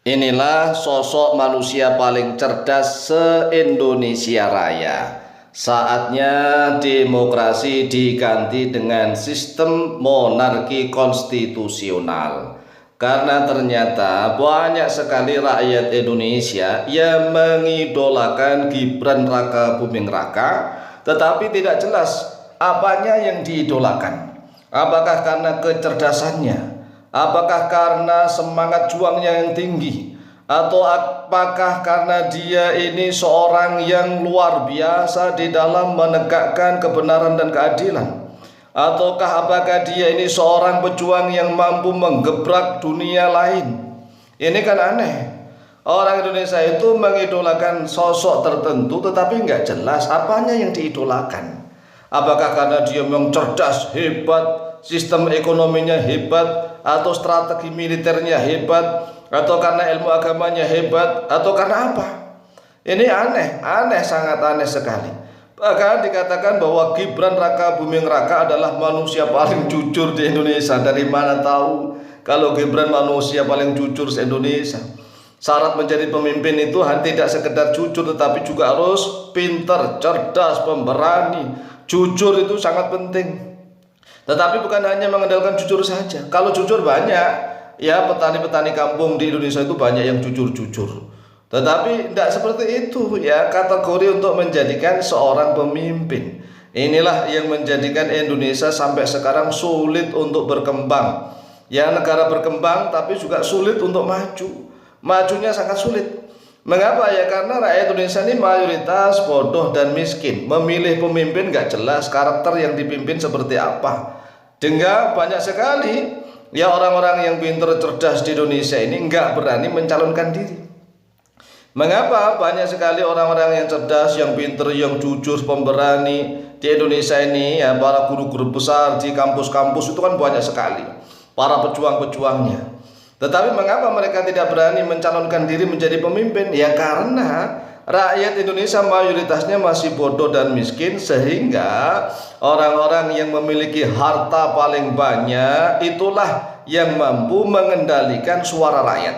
Inilah sosok manusia paling cerdas se-Indonesia Raya. Saatnya demokrasi diganti dengan sistem monarki konstitusional. Karena ternyata banyak sekali rakyat Indonesia yang mengidolakan Gibran Raka Buming Raka, tetapi tidak jelas apanya yang diidolakan. Apakah karena kecerdasannya? Apakah karena semangat juangnya yang tinggi? Atau apakah karena dia ini seorang yang luar biasa di dalam menegakkan kebenaran dan keadilan? Ataukah apakah dia ini seorang pejuang yang mampu menggebrak dunia lain? Ini kan aneh. Orang Indonesia itu mengidolakan sosok tertentu tetapi nggak jelas apanya yang diidolakan. Apakah karena dia memang cerdas, hebat, sistem ekonominya hebat, atau strategi militernya hebat, atau karena ilmu agamanya hebat, atau karena apa? Ini aneh, sangat aneh sekali. Bahkan dikatakan bahwa Gibran Raka Buming Raka adalah manusia paling jujur di Indonesia. Dari mana tahu kalau Gibran manusia paling jujur di Indonesia? Syarat menjadi pemimpin itu tidak sekedar jujur, tetapi juga harus pintar, cerdas, pemberani. Jujur itu sangat penting. Tetapi bukan hanya mengandalkan jujur saja. Kalau jujur banyak, ya petani-petani kampung di Indonesia itu banyak yang jujur-jujur. Tetapi tidak seperti itu ya kategori untuk menjadikan seorang pemimpin. Inilah yang menjadikan Indonesia sampai sekarang sulit untuk berkembang. Ya negara berkembang tapi juga sulit untuk maju. Majunya sangat sulit. Mengapa ya? Karena rakyat Indonesia ini mayoritas bodoh dan miskin. Memilih pemimpin gak jelas karakter yang dipimpin seperti apa. Hingga banyak sekali ya orang-orang yang pintar cerdas di Indonesia ini nggak berani mencalonkan diri. Mengapa banyak sekali orang-orang yang cerdas, yang pintar, yang jujur, pemberani di Indonesia ini ya, para guru-guru besar di kampus-kampus itu kan banyak sekali para pejuang-pejuangnya. Tetapi mengapa mereka tidak berani mencalonkan diri menjadi pemimpin? Ya karena rakyat Indonesia mayoritasnya masih bodoh dan miskin, sehingga orang-orang yang memiliki harta paling banyak itulah yang mampu mengendalikan suara rakyat.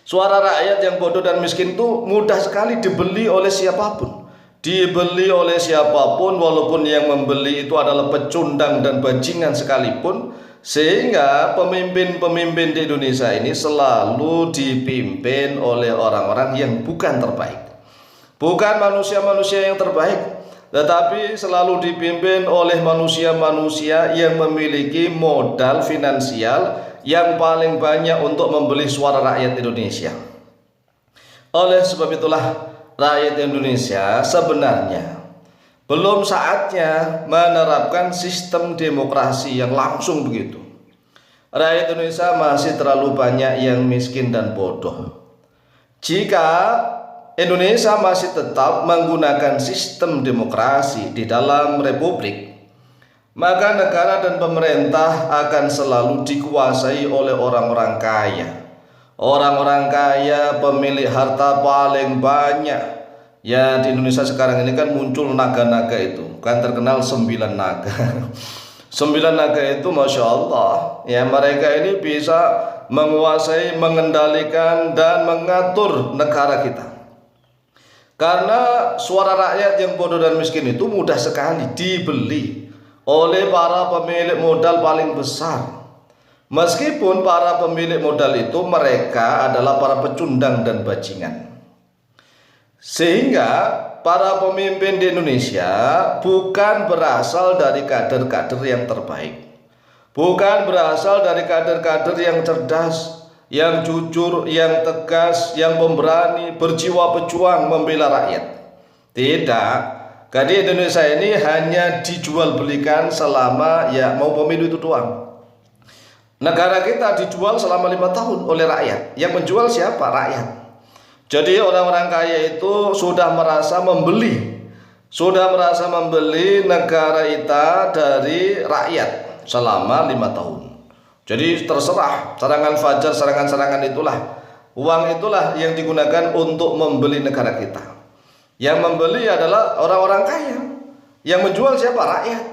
Suara rakyat yang bodoh dan miskin itu mudah sekali dibeli oleh siapapun. Dibeli oleh siapapun, walaupun yang membeli itu adalah pecundang dan bajingan sekalipun. Sehingga pemimpin-pemimpin di Indonesia ini selalu dipimpin oleh orang-orang yang bukan terbaik. Bukan manusia-manusia yang terbaik, tetapi selalu dipimpin oleh manusia-manusia yang memiliki modal finansial yang paling banyak untuk membeli suara rakyat Indonesia. Oleh sebab itulah rakyat Indonesia sebenarnya belum saatnya menerapkan sistem demokrasi yang langsung begitu. Rakyat Indonesia masih terlalu banyak yang miskin dan bodoh. Jika Indonesia masih tetap menggunakan sistem demokrasi di dalam republik, maka negara dan pemerintah akan selalu dikuasai oleh orang-orang kaya. Orang-orang kaya pemilik harta paling banyak. Ya di Indonesia sekarang ini kan muncul naga-naga itu, kan terkenal 9 naga. 9 naga itu Masya Allah, ya mereka ini bisa menguasai, mengendalikan dan mengatur negara kita. Karena suara rakyat yang bodoh dan miskin itu mudah sekali dibeli oleh para pemilik modal paling besar. Meskipun para pemilik modal itu mereka adalah para pecundang dan bajingan. Sehingga para pemimpin di Indonesia bukan berasal dari kader-kader yang terbaik, bukan berasal dari kader-kader yang cerdas, yang jujur, yang tegas, yang pemberani, berjiwa pejuang membela rakyat. Tidak. Jadi Indonesia ini hanya dijual belikan selama ya mau pemilu itu doang. Negara kita dijual selama 5 tahun oleh rakyat. Yang menjual siapa? Rakyat. Jadi orang-orang kaya itu sudah merasa membeli negara kita dari rakyat selama 5 tahun. Jadi terserah serangan fajar, serangan-serangan itulah, uang itulah yang digunakan untuk membeli negara kita. Yang membeli adalah orang-orang kaya. Yang menjual siapa? Rakyat.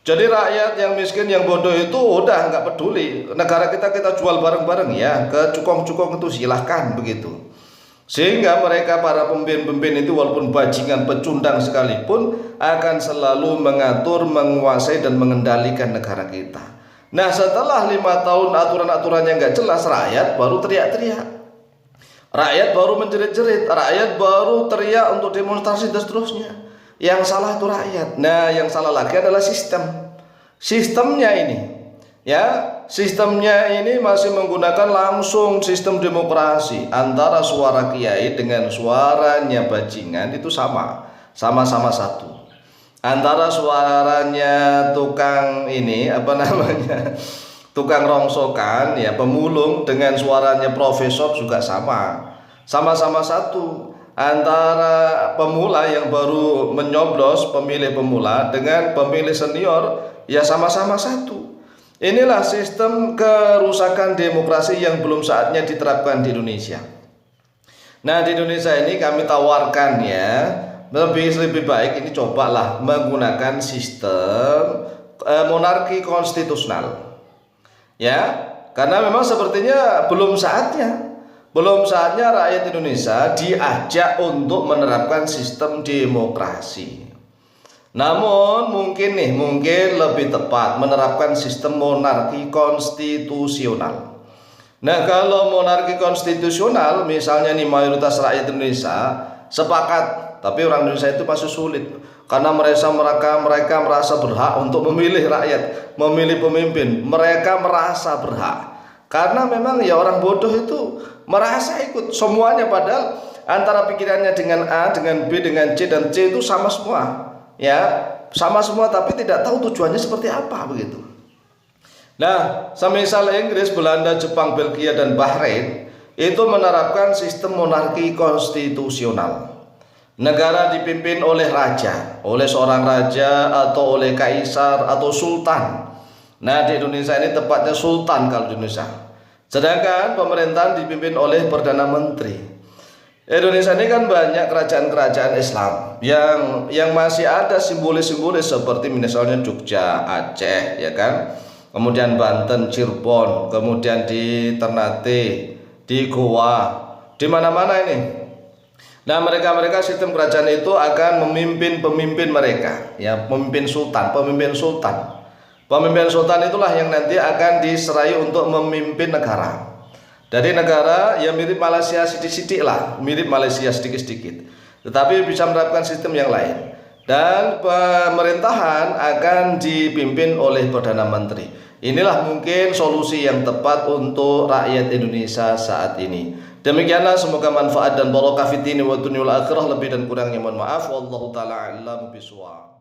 Jadi rakyat yang miskin, yang bodoh itu udah nggak peduli. Negara kita jual bareng-bareng ya, ke cukong-cukong itu silahkan begitu. Sehingga mereka para pemimpin-pemimpin itu walaupun bajingan pecundang sekalipun akan selalu mengatur, menguasai dan mengendalikan negara kita. Nah setelah 5 tahun aturan-aturannya nggak jelas, rakyat baru teriak-teriak. Rakyat baru menjerit-jerit, rakyat baru teriak untuk demonstrasi dan seterusnya. Yang salah itu rakyat. Nah, yang salah lagi adalah sistemnya ini. Ya, sistemnya ini masih menggunakan langsung sistem demokrasi. Antara suara kiai dengan suaranya bajingan itu sama-sama satu. Antara suaranya tukang ini tukang rongsokan ya, pemulung, dengan suaranya profesor juga sama-sama satu. Antara pemula yang baru menyoblos, pemilih pemula, dengan pemilih senior ya sama-sama satu. Inilah sistem kerusakan demokrasi yang belum saatnya diterapkan di Indonesia. Nah di Indonesia ini kami tawarkan ya, lebih baik ini cobalah menggunakan sistem monarki konstitusional. Ya, karena memang sepertinya belum saatnya rakyat Indonesia diajak untuk menerapkan sistem demokrasi. Namun mungkin lebih tepat menerapkan sistem monarki konstitusional. Nah kalau monarki konstitusional misalnya nih mayoritas rakyat Indonesia sepakat, tapi orang Indonesia itu masih sulit karena mereka merasa berhak untuk memilih rakyat, memilih pemimpin. Mereka merasa berhak karena memang ya orang bodoh itu merasa ikut semuanya, padahal antara pikirannya dengan A, dengan B, dengan C dan C itu sama semua. Ya, sama semua tapi tidak tahu tujuannya seperti apa begitu. Nah, semisal Inggris, Belanda, Jepang, Belgia dan Bahrain itu menerapkan sistem monarki konstitusional. Negara dipimpin oleh raja, oleh seorang raja atau oleh kaisar atau sultan. Nah, di Indonesia ini tepatnya sultan kalau di Indonesia. Sedangkan pemerintahan dipimpin oleh Perdana Menteri. Indonesia ini kan banyak kerajaan-kerajaan Islam yang masih ada simbolis-simbolis seperti misalnya Jogja, Aceh, ya kan? Kemudian Banten, Cirebon, kemudian di Ternate, di Goa, di mana-mana ini. Nah, mereka sistem kerajaan itu akan memimpin pemimpin mereka, ya, pemimpin sultan. Pemimpin sultan itulah yang nanti akan diserai untuk memimpin negara. Dari negara yang mirip Malaysia sedikit-sedikit, tetapi bisa menerapkan sistem yang lain. Dan pemerintahan akan dipimpin oleh Perdana Menteri. Inilah mungkin solusi yang tepat untuk rakyat Indonesia saat ini. Demikianlah, semoga manfaat dan barokah fid dini wa dunyal akhirah. Lebih dan kurangnya mohon maaf. Wallahu taala a'lam bishawab.